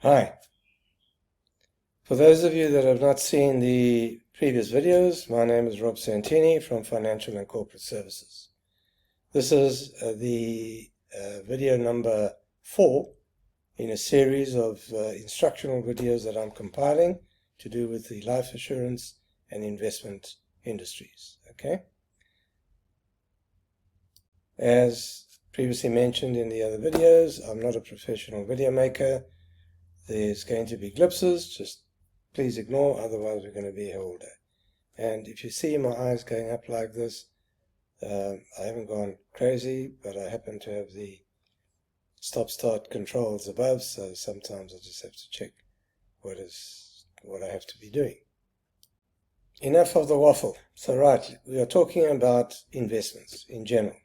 Hi. For those of you that have not seen the previous videos, my name is Rob Santini from Financial and Corporate Services. This is the video number 4 in a series of instructional videos that I'm compiling to do with the life assurance and investment industries. Okay? As previously mentioned in the other videos, I'm not a professional video maker. There's going to be glimpses, just please ignore, otherwise we're going to be here all day. And if you see my eyes going up like this, I haven't gone crazy, but I happen to have the stop-start controls above, so sometimes I just have to check what I have to be doing. Enough of the waffle. So right, we are talking about investments in general.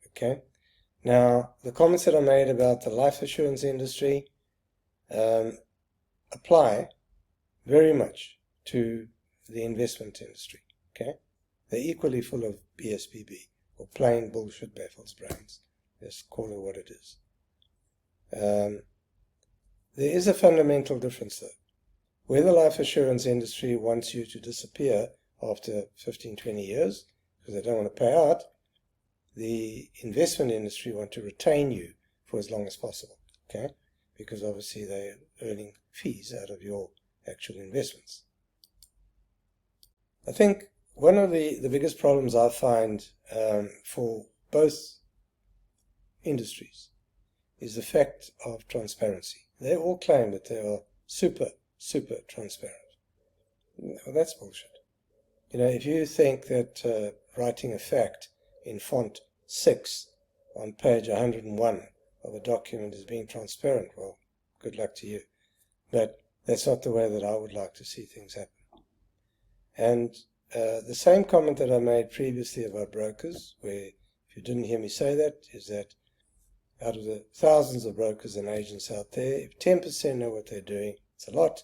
Okay. Now, the comments that I made about the life assurance industry apply very much to the investment industry. Okay, they're equally full of BSBB, or plain bullshit baffles brains. Just call it what it is. There is a fundamental difference though. Where the life assurance industry wants you to disappear after 15-20 years because they don't want to pay out, the investment industry want to retain you for as long as possible. Okay, because obviously they're earning fees out of your actual investments. I think one of the biggest problems I find for both industries is the fact of transparency. They all claim that they are super transparent. Well, that's bullshit. You know, if you think that writing a fact in font 6 on page 101 of a document is being transparent, well, good luck to you. But that's not the way that I would like to see things happen. And the same comment that I made previously about brokers, where if you didn't hear me say that, is that out of the thousands of brokers and agents out there, if 10% know what they're doing, it's a lot.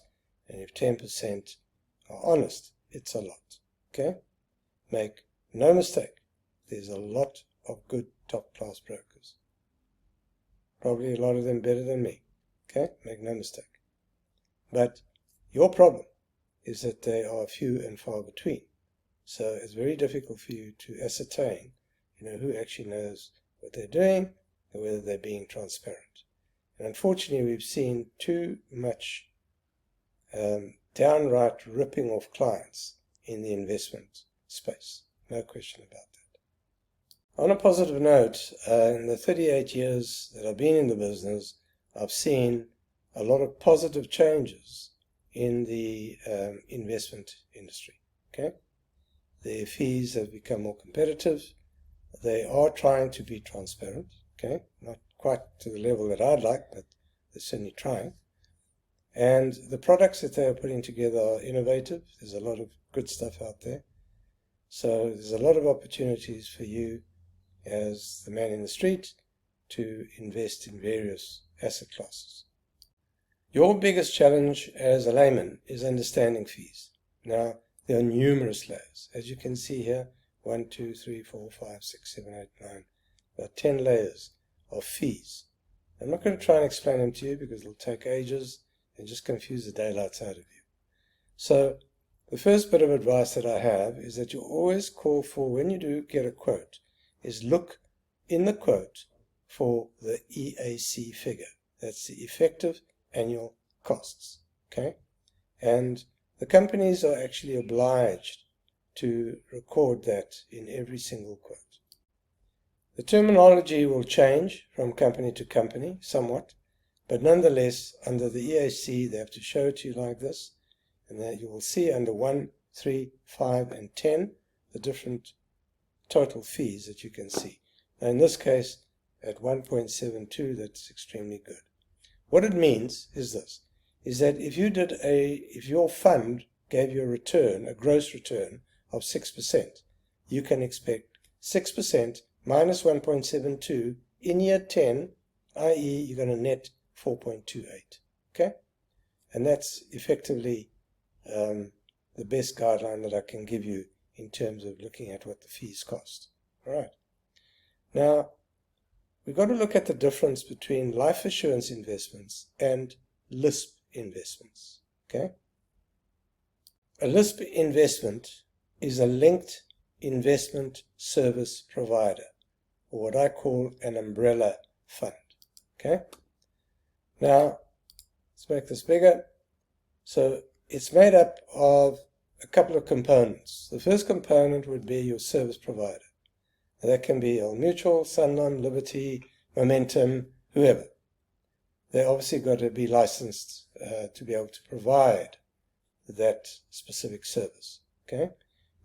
And if 10% are honest, it's a lot. Okay? Make no mistake, there's a lot of good top-class brokers. Probably a lot of them better than me. Okay? Make no mistake. But your problem is that they are few and far between. So it's very difficult for you to ascertain, who actually knows what they're doing and whether they're being transparent. And unfortunately, we've seen too much downright ripping off clients in the investment space. No question about that. On a positive note, in the 38 years that I've been in the business, I've seen a lot of positive changes in the investment industry. Okay, their fees have become more competitive. They are trying to be transparent. Okay, not quite to the level that I'd like, but they're certainly trying. And the products that they are putting together are innovative. There's a lot of good stuff out there. So there's a lot of opportunities for you as the man in the street to invest in various asset classes. Your biggest challenge as a layman is understanding fees. Now, there are numerous layers. As you can see here, 1, 2, 3, 4, 5, 6, 7, 8, 9, about 10 layers of fees. I'm not going to try and explain them to you because it'll take ages and just confuse the daylights out of you. So, the first bit of advice that I have is that you always call for, when you do get a quote, is look in the quote for the EAC figure. That's the effective annual costs. Okay? And the companies are actually obliged to record that in every single quote. The terminology will change from company to company somewhat, but nonetheless, under the EAC, they have to show it to you like this, and that you will see under 1, 3, 5, and 10 the different total fees that you can see. Now, in this case, at 1.72, that's extremely good. What it means is this, is that if your fund gave you a return, a gross return of 6%, you can expect 6% minus 1.72 in year 10, i.e. you're going to net 4.28. Okay? And that's effectively the best guideline that I can give you in terms of looking at what the fees cost. All right. Now, we've got to look at the difference between life assurance investments and LISP investments. Okay? A LISP investment is a linked investment service provider, or what I call an umbrella fund. Okay? Now, let's make this bigger. So it's made up of a couple of components. The first component would be your service provider. And that can be Old Mutual, Sanlam, Liberty, Momentum, whoever. They obviously got to be licensed to be able to provide that specific service. Okay?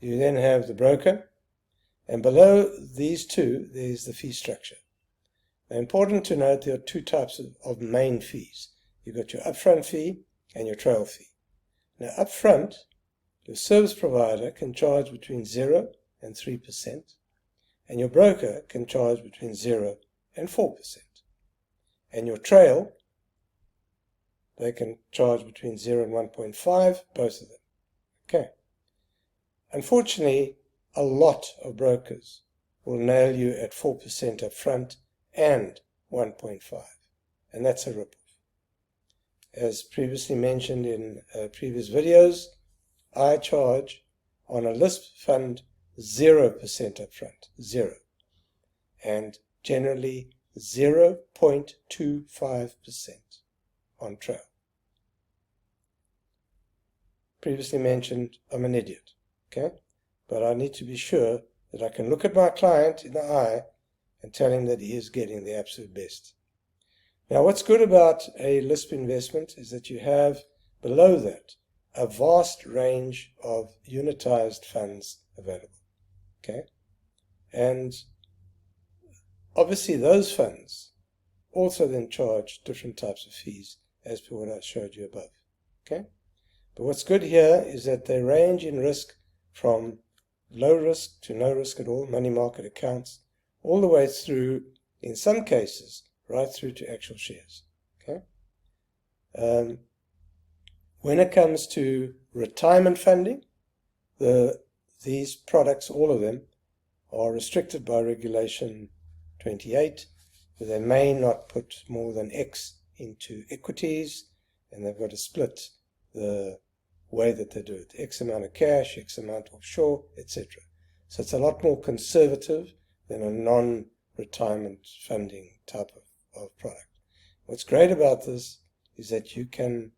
You then have the broker, and below these two, there's the fee structure. Now, important to note, there are two types of main fees. You've got your upfront fee and your trail fee. Now, upfront, your service provider can charge between 0 and 3%, and your broker can charge between 0 and 4%. And your trail, they can charge between 0 and 1.5, both of them. Okay. Unfortunately, a lot of brokers will nail you at 4% up front and 1.5, and that's a ripoff. As previously mentioned in previous videos, I charge on a LISP fund 0% up front, 0, and generally 0.25% on trail. Previously mentioned, I'm an idiot, okay? But I need to be sure that I can look at my client in the eye and tell him that he is getting the absolute best. Now, what's good about a LISP investment is that you have below that a vast range of unitized funds available, okay? And obviously those funds also then charge different types of fees as per what I showed you above, okay? But what's good here is that they range in risk from low risk to no risk at all, money market accounts, all the way through, in some cases, right through to actual shares. Okay. When it comes to retirement funding, these products, all of them, are restricted by Regulation 28, where they may not put more than X into equities, and they've got to split the way that they do it. X amount of cash, X amount offshore, etc. So it's a lot more conservative than a non-retirement funding type of product. What's great about this is that you can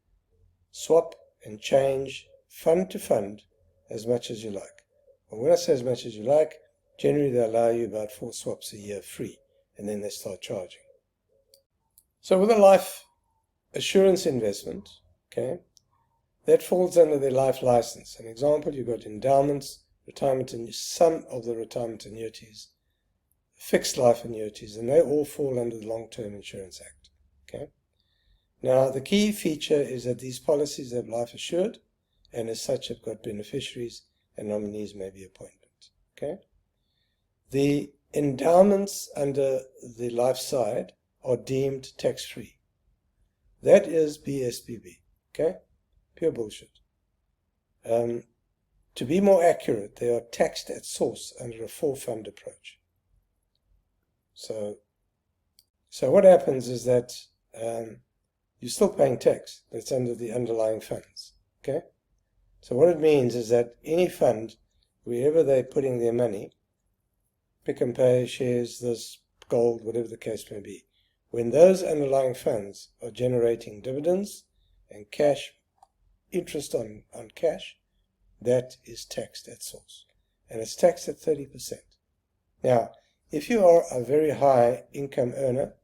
swap and change fund to fund as much as you like. And when I say as much as you like, generally they allow you about 4 swaps a year free, and then they start charging. So with a life assurance investment, okay, that falls under their life license. An example, you've got endowments, retirement, and some of the retirement annuities, fixed life annuities, and they all fall under the Long-Term Insurance Act. Okay. Now, the key feature is that these policies have life assured, and as such have got beneficiaries, and nominees may be appointed. Okay. The endowments under the life side are deemed tax-free. That is BSBB. Okay. Pure bullshit. To be more accurate, they are taxed at source under a 4-fund approach. So what happens is that you're still paying tax, but it's under the underlying funds. Okay? So what it means is that any fund, wherever they're putting their money, Pick and Pay, shares, this, gold, whatever the case may be, when those underlying funds are generating dividends and cash, interest on cash, that is taxed at source. And it's taxed at 30%. Now, if you are a very high income earner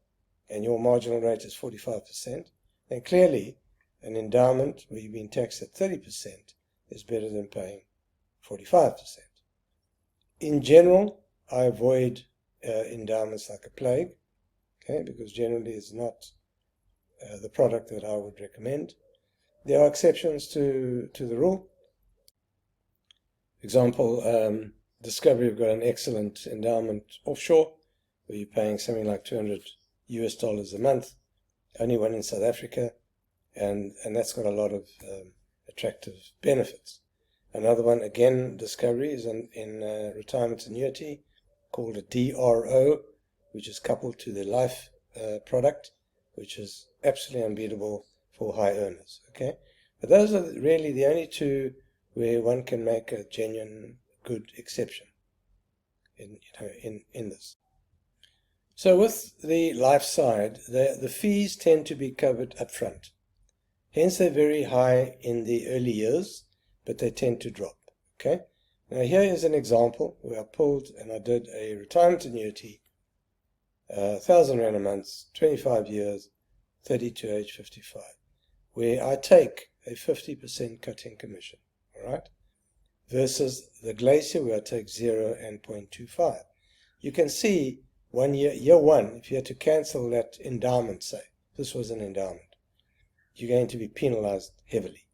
and your marginal rate is 45%, then clearly an endowment where you've been taxed at 30% is better than paying 45%. In general, I avoid endowments like a plague, okay, because generally it's not the product that I would recommend. There are exceptions to the rule. Example, Discovery have got an excellent endowment offshore where you're paying something like $200 a month, only one in South Africa, and that's got a lot of attractive benefits. Another one, again, Discovery, is in retirement annuity called a DRO, which is coupled to the life product, which is absolutely unbeatable for high earners. Okay, but those are really the only two where one can make a genuine good exception in this. So with the life side, the fees tend to be covered up front. Hence they're very high in the early years, but they tend to drop. Okay. Now here is an example where I pulled and I did a retirement annuity, 1,000 Rand a month, 25 years, 30 to age 55, where I take a 50% cutting commission, all right, versus the Glacier where I take 0 and 0.25. You can see year one, if you had to cancel that endowment, say, this was an endowment, you're going to be penalized heavily.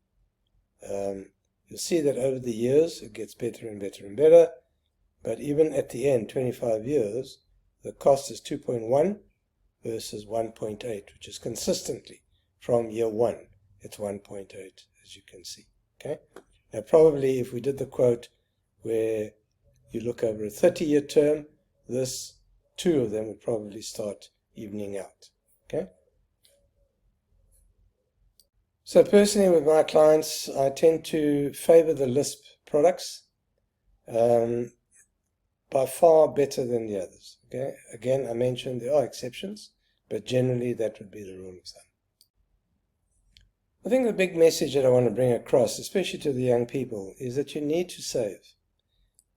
You'll see that over the years it gets better and better and better, but even at the end, 25 years, the cost is 2.1 versus 1.8, which is consistently from year one, it's 1.8, as you can see. Okay. Now probably if we did the quote where you look over a 30-year term, this two of them would probably start evening out. Okay. So personally with my clients, I tend to favor the LISP products by far better than the others. Okay. Again, I mentioned there are exceptions, but generally that would be the rule of thumb. I think the big message that I want to bring across, especially to the young people, is that you need to save.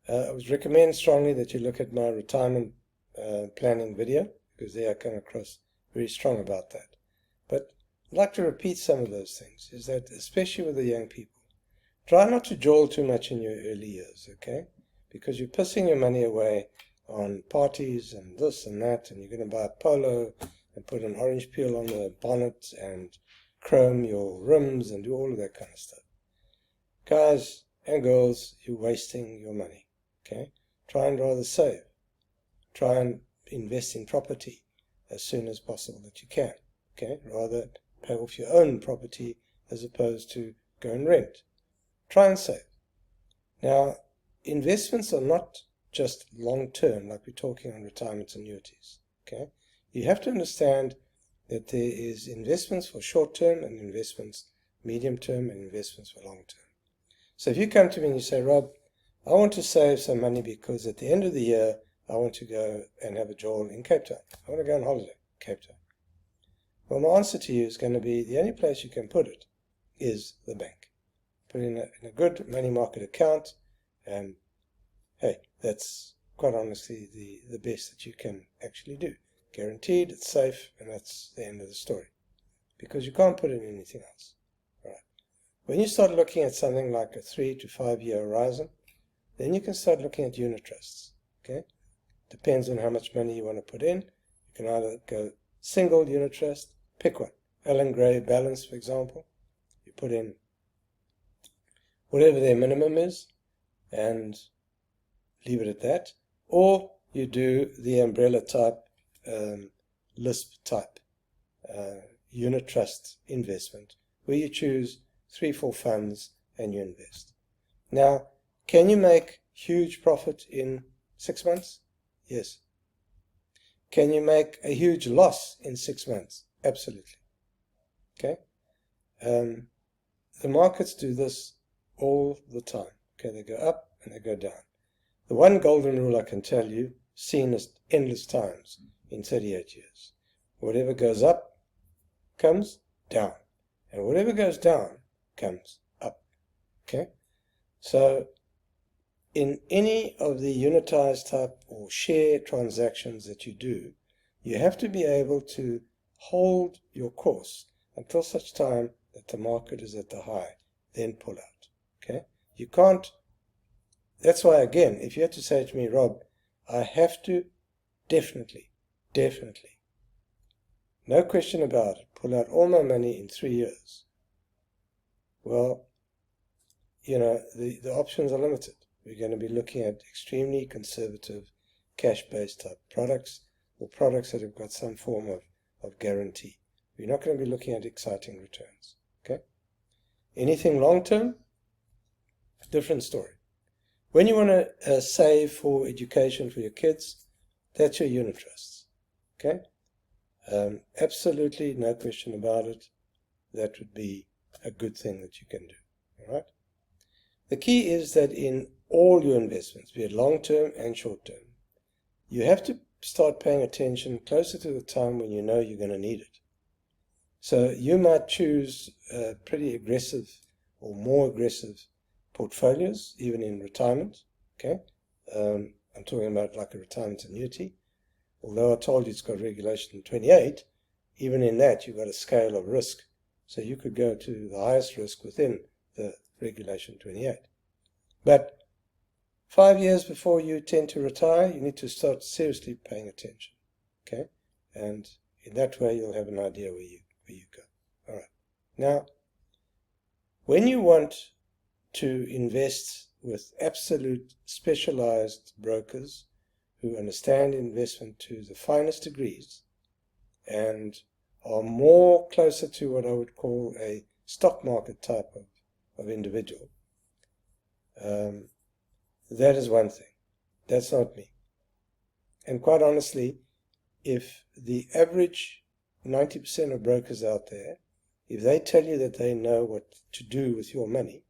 I would recommend strongly that you look at my retirement planning video, because there I come across very strong about that. But I'd like to repeat some of those things, is that especially with the young people, try not to jawl too much in your early years, okay? Because you're pissing your money away on parties and this and that, and you're going to buy a polo and put an orange peel on the bonnet and chrome your rims and do all of that kind of stuff. Guys and girls, you're wasting your money, okay? Try and rather save. Try and invest in property as soon as possible that you can, okay? Rather pay off your own property as opposed to go and rent. Try and save. Now, investments are not just long-term, like we're talking on retirement annuities, okay? You have to understand that there is investments for short-term and investments medium-term and investments for long-term. So if you come to me and you say, Rob, I want to save some money because at the end of the year, I want to go and have a jawl in Cape Town. I want to go on holiday in Cape Town. Well, my answer to you is going to be the only place you can put it is the bank. Put it in a good money market account, and hey, that's quite honestly the best that you can actually do. Guaranteed, it's safe, and that's the end of the story. Because you can't put it in anything else. Right. When you start looking at something like a 3 to 5 year horizon, then you can start looking at unit trusts. Okay? Depends on how much money you want to put in. You can either go single unit trust, pick one. Allan Gray Balance, for example. You put in whatever their minimum is and leave it at that. Or you do the umbrella type, LISP type unit trust investment, where you choose 3-4 funds and you invest. Now, can you make huge profit in 6 months? Yes. Can you make a huge loss in 6 months? Absolutely. Okay. The markets do this all the time. Okay, they go up and they go down. The one golden rule I can tell you, seen as endless times in 38 years. Whatever goes up comes down, and whatever goes down comes up. Okay? So in any of the unitized type or share transactions that you do, you have to be able to hold your course until such time that the market is at the high, then pull out. Okay? You can't. That's why, again, if you had to say to me, Rob, I have to definitely, no question about it, pull out all my money in 3 years. Well, you know, the options are limited. We're going to be looking at extremely conservative cash-based type products, or products that have got some form of guarantee. We're not going to be looking at exciting returns. Okay? Anything long-term, different story. When you want to save for education for your kids, that's your unit trusts. Okay? Absolutely no question about it. that would be a good thing that you can do. All right? The key is that in all your investments, be it long-term and short-term, you have to start paying attention closer to the time when you know you're going to need it. So you might choose pretty aggressive or more aggressive portfolios, even in retirement. Okay, I'm talking about like a retirement annuity. Although I told you it's got regulation 28, even in that you've got a scale of risk. So you could go to the highest risk within the regulation 28. But 5 years before you tend to retire, you need to start seriously paying attention. Okay, and in that way you'll have an idea where you go. All right. Now, when you want to invest with absolute specialized brokers who understand investment to the finest degrees and are more closer to what I would call a stock market type of individual, that is one thing. That's not me. And quite honestly, if the average 90% of brokers out there, if they tell you that they know what to do with your money,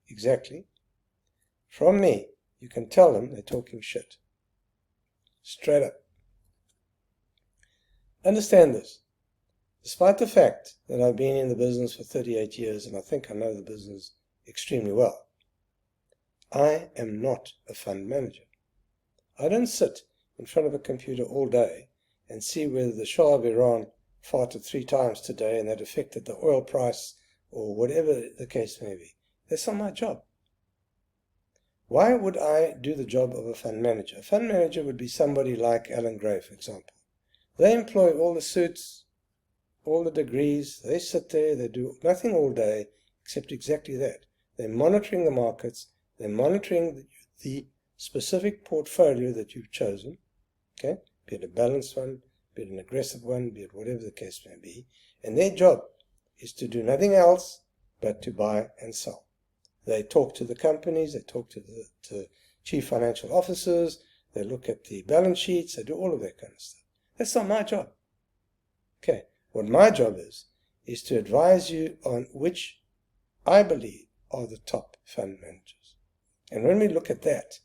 exactly, from me, you can tell them they're talking shit. Straight up. Understand this. Despite the fact that I've been in the business for 38 years and I think I know the business extremely well, I am not a fund manager. I don't sit in front of a computer all day and see whether the Shah of Iran farted 3 times today and that affected the oil price or whatever the case may be. That's not my job. Why would I do the job of a fund manager? A fund manager would be somebody like Alan Gray, for example. They employ all the suits, all the degrees. They sit there, they do nothing all day except exactly that. They're monitoring the markets, they're monitoring the specific portfolio that you've chosen, okay? Be it a balanced one, be it an aggressive one, be it whatever the case may be. And their job is to do nothing else but to buy and sell. They talk to the companies, they talk to the chief financial officers, they look at the balance sheets, they do all of that kind of stuff. That's not my job. Okay, what my job is to advise you on which I believe are the top fund managers. And when we look at that,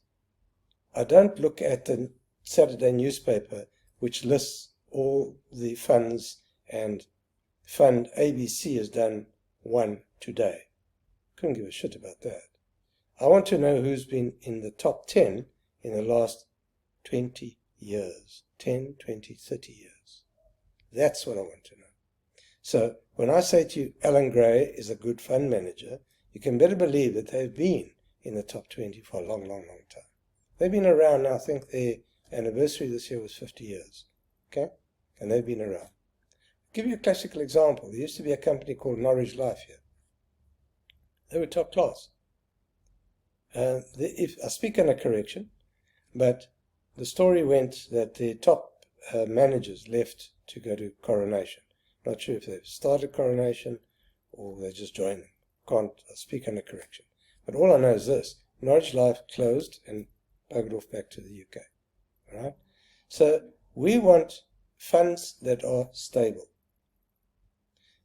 I don't look at the Saturday newspaper which lists all the funds and fund ABC has done 1 today. Couldn't give a shit about that. I want to know who's been in the top 10 in the last 20 years. 10, 20, 30 years. That's what I want to know. So when I say to you, Alan Gray is a good fund manager, you can better believe that they've been in the top 20 for a long, long, long time. They've been around now. I think their anniversary this year was 50 years. Okay? And they've been around. I'll give you a classical example. There used to be a company called Norwich Life here. They were top class. If I speak under correction, but the story went that the top managers left to go to Coronation. Not sure if they've started Coronation or they just joined them. Can't speak under correction. But all I know is this. Norwich Life closed and buggered off back to the UK. All right? So we want funds that are stable.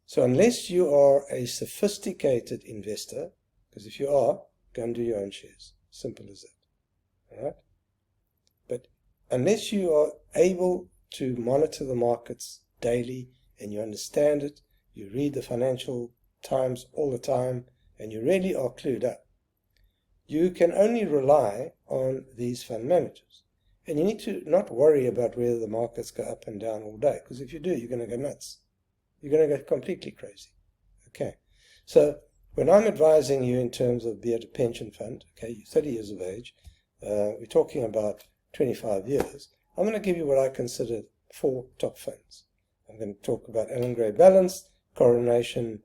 So unless you are a sophisticated investor, because if you are, go and do your own shares. Simple as that. All right? But unless you are able to monitor the markets daily and you understand it, you read the Financial Times all the time, and you really are clued up, you can only rely on these fund managers. And you need to not worry about whether the markets go up and down all day, because if you do, you're going to go nuts. You're going to go completely crazy. Okay, so when I'm advising you in terms of be it a pension fund, okay, you're 30 years of age, we're talking about 25 years, I'm going to give you what I consider 4 top funds. I'm going to talk about Alan Gray Balanced, Coronation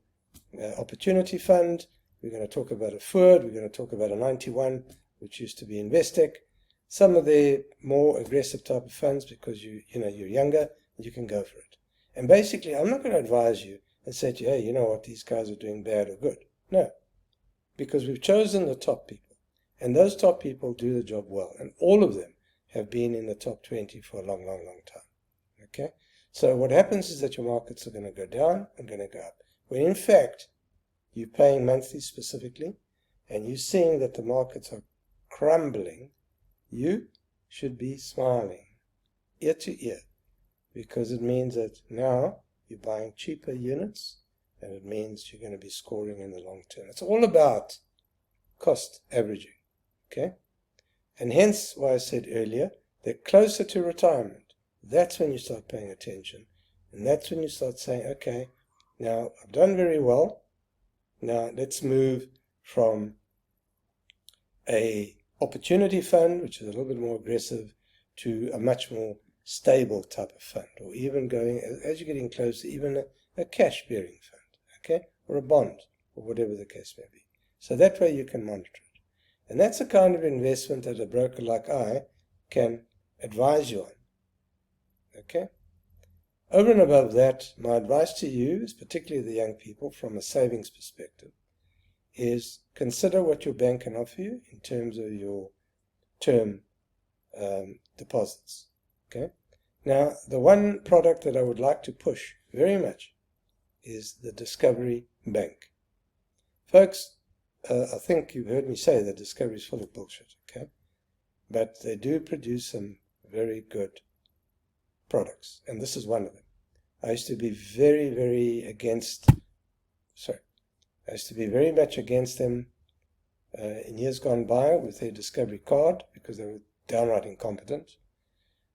Opportunity Fund, we're going to talk about a FURD, we're going to talk about a 91, which used to be Investec, some of the more aggressive type of funds because you're younger, and you can go for it. And basically, I'm not going to advise you and say to you, hey, you know what, these guys are doing bad or good. No, because we've chosen the top people, and those top people do the job well, and all of them have been in the top 20 for a long, long, long time. Okay? So what happens is that your markets are going to go down and going to go up. when in fact you're paying monthly specifically, and you're seeing that the markets are crumbling, you should be smiling ear to ear, because it means that now you're buying cheaper units, and it means you're going to be scoring in the long term. It's all about cost averaging, okay? And hence why I said earlier, they're closer to retirement. That's when you start paying attention, and that's when you start saying, okay, now I've done very well, now let's move from a opportunity fund, which is a little bit more aggressive, to a much more stable type of fund, or even going, as you're getting closer, even a cash-bearing fund, okay, or a bond, or whatever the case may be. So that way you can monitor it. And that's the kind of investment that a broker like I can advise you on, okay? Over and above that, my advice to you, is particularly the young people from a savings perspective, is consider what your bank can offer you in terms of your term deposits. Okay. Now, the one product that I would like to push very much is the Discovery Bank. Folks, I think you've heard me say that Discovery is full of bullshit, okay? But they do produce some very good products, and this is one of them. I used to be very much against them in years gone by with their Discovery card, because they were downright incompetent.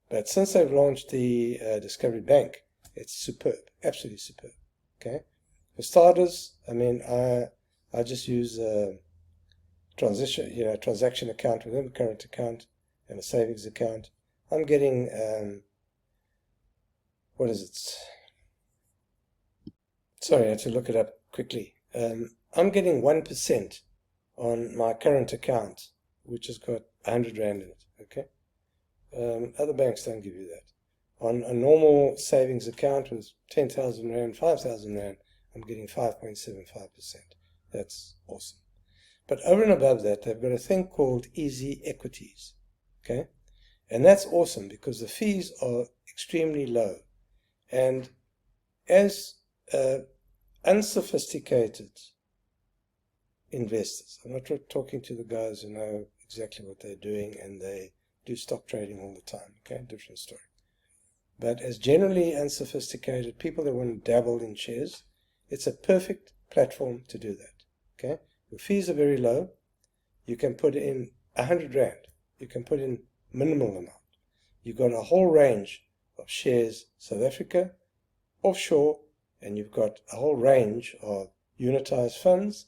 But since they've launched the Discovery Bank, it's superb, absolutely superb. Okay. For starters, I mean, I just use a transaction account with them, a current account, and a savings account. I'm getting what is it? Sorry, I had to look it up quickly. I'm getting 1% on my current account, which has got 100 Rand in it. Okay. Other banks don't give you that. On a normal savings account with 10,000 Rand, 5,000 Rand, I'm getting 5.75%. That's awesome. But over and above that, they've got a thing called Easy Equities. Okay? And that's awesome because the fees are extremely low. And as unsophisticated investors, I'm not talking to the guys who know exactly what they're doing and they do stock trading all the time, okay, different story. But as generally unsophisticated people that want to dabble in shares, it's a perfect platform to do that, okay. Your fees are very low. You can put in 100 Rand. You can put in minimal amount. You've got a whole range of shares, South Africa, offshore, and you've got a whole range of unitized funds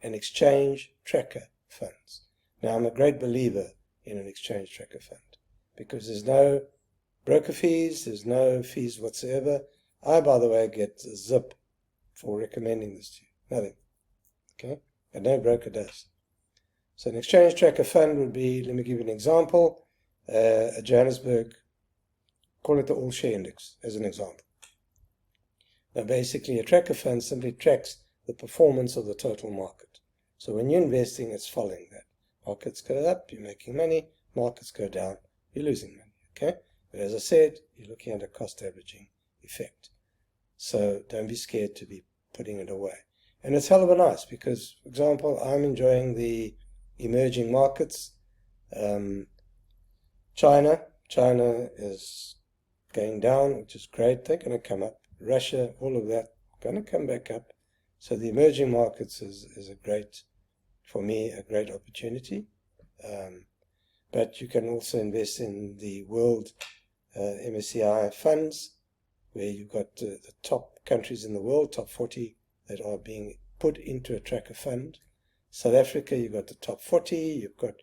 and exchange tracker funds. Now, I'm a great believer in an exchange tracker fund because there's no broker fees, there's no fees whatsoever. I, by the way, get a zip for recommending this to you. Nothing. Okay? And no broker does. So an exchange tracker fund would be, let me give you an example, a Johannesburg, call it the All Share Index as an example. Now basically a tracker fund simply tracks the performance of the total market. So when you're investing, it's following that. Markets go up, you're making money. Markets go down, you're losing money. Okay? But as I said, you're looking at a cost averaging effect. So don't be scared to be putting it away. And it's hell of a nice because, for example, I'm enjoying the emerging markets. China is going down, which is great. They're going to come up. Russia, all of that, going to come back up. So the emerging markets is a great, for me, a great opportunity. But you can also invest in the world MSCI funds, where you've got the top countries in the world, top 40, that are being put into a tracker fund. South Africa, you've got the top 40, you've got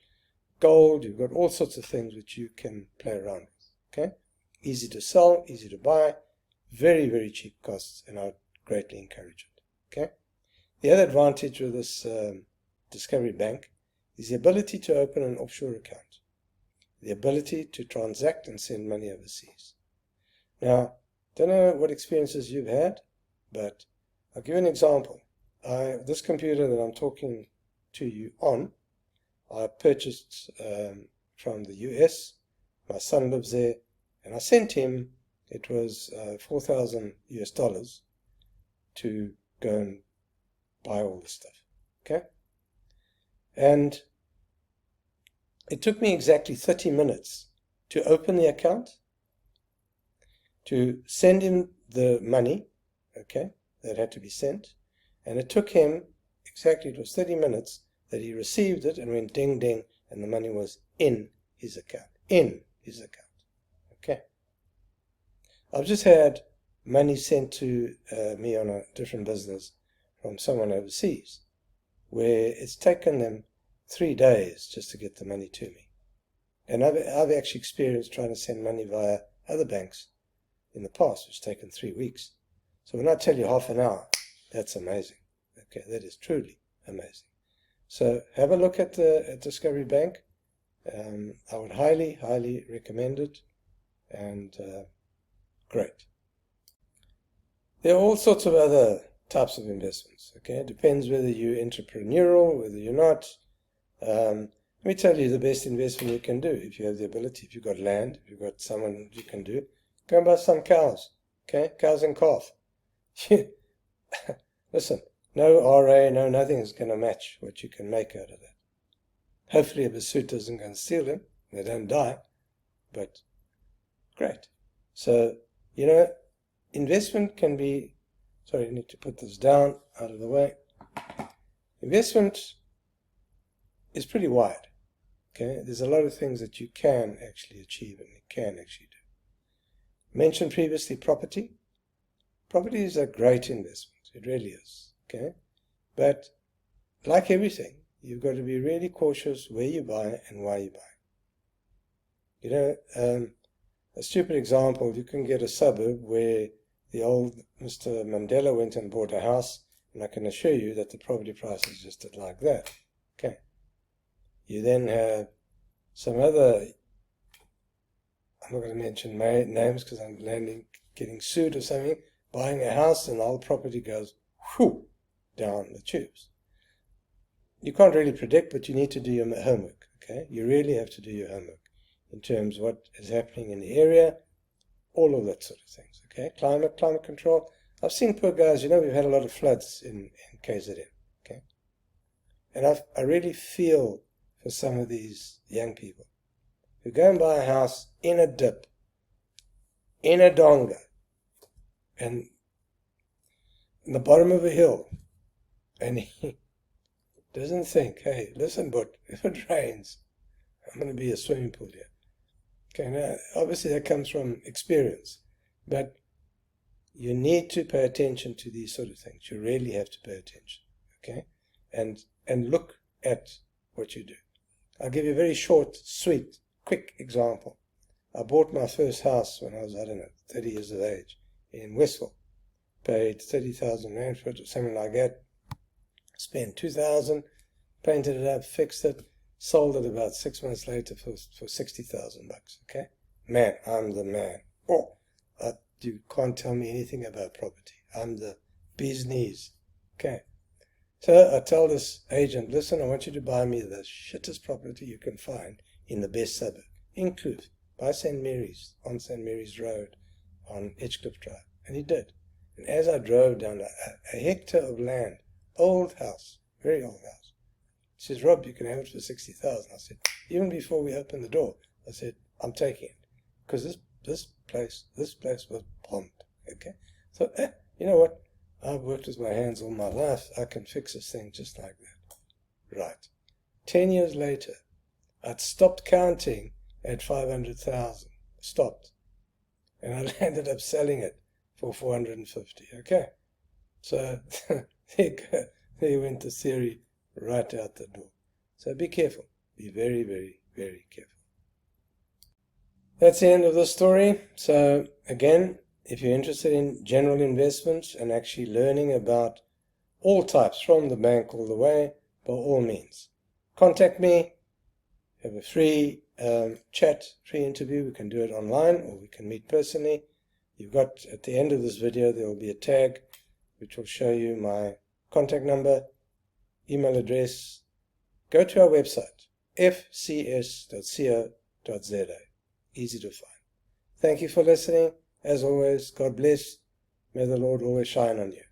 gold, you've got all sorts of things which you can play around with. Okay? Easy to sell, easy to buy, very, very cheap costs, and I would greatly encourage it. Okay? The other advantage with this Discovery Bank is the ability to open an offshore account, the ability to transact and send money overseas. Now, don't know what experiences you've had, but I'll give you an example. This computer that I'm talking to you on, I purchased from the US. My son lives there, and I sent him, it was $4,000 to go and buy all this stuff. Okay? And it took me exactly 30 minutes to open the account, to send him the money, okay, that had to be sent, and it took him exactly, it was 30 minutes that he received it and went ding ding, and the money was in his account. Okay. I've just had money sent to me on a different business from someone overseas, where it's taken them 3 days just to get the money to me. And I've actually experienced trying to send money via other banks in the past, which has taken 3 weeks. So when I tell you half an hour, that's amazing. Okay, that is truly amazing. So have a look at Discovery Bank. I would highly, highly recommend it. And great. There are all sorts of other types of investments. Okay, it depends whether you're entrepreneurial, whether you're not. Let me tell you the best investment you can do if you have the ability, if you've got land, if you've got someone you can do. Go and buy some cows. Okay, cows and calf. Listen, no RA, no nothing is going to match what you can make out of that. Hopefully a pursuit doesn't go and steal them. They don't die. But great. So, investment can be, sorry, I need to put this down out of the way. Investment is pretty wide. Okay, there's a lot of things that you can actually achieve and you can actually do. Mentioned previously property. Property is a great investment. It really is. Okay, but like everything, you've got to be really cautious where you buy and why you buy. A stupid example, you can get a suburb where the old Mr. Mandela went and bought a house, and I can assure you that the property price is just like that. Okay. You then have some other, I'm not going to mention names because I'm getting sued or something, buying a house and the whole property goes whoo, down the tubes. You can't really predict, but you need to do your homework. Okay, you really have to do your homework in terms of what is happening in the area, all of that sort of things. Okay, climate control. I've seen poor guys. We've had a lot of floods in KZN. Okay, and I really feel for some of these young people who go and buy a house in a dip, in a donga, and in the bottom of a hill, and he doesn't think, hey, listen, but if it rains, I'm going to be a swimming pool here. Okay, now obviously that comes from experience, but you need to pay attention to these sort of things. You really have to pay attention, okay, and look at what you do. I'll give you a very short, sweet, quick example. I bought my first house when I was, 30 years of age in Westville. Paid 30,000 rand for it or something like that. Spent 2,000, painted it up, fixed it, sold it about 6 months later for 60,000 bucks. Okay, man, I'm the man. You can't tell me anything about property. I'm the bee's knees. Okay, so I tell this agent, listen, I want you to buy me the shittest property you can find in the best suburb, in Kloof, by St. Mary's, on St. Mary's Road, on Edgecliff Drive, and he did. And as I drove down a hectare of land, old house, very old house, he says, Rob, you can have it for 60,000. I said, even before we opened the door, I said, I'm taking it. Because this place was bombed. Okay? So, you know what? I've worked with my hands all my life. I can fix this thing just like that. Right. 10 years later, I'd stopped counting at 500,000. Stopped. And I ended up selling it for 450. Okay, so there went the theory right out the door. So be careful. Be very, very, very careful. That's the end of the story. So again, if you're interested in general investments and actually learning about all types from the bank all the way, by all means, contact me. Have a free chat, free interview. We can do it online or we can meet personally. You've got, at the end of this video, there will be a tag which will show you my contact number, email address. Go to our website, fcs.co.za. Easy to find. Thank you for listening. As always, God bless. May the Lord always shine on you.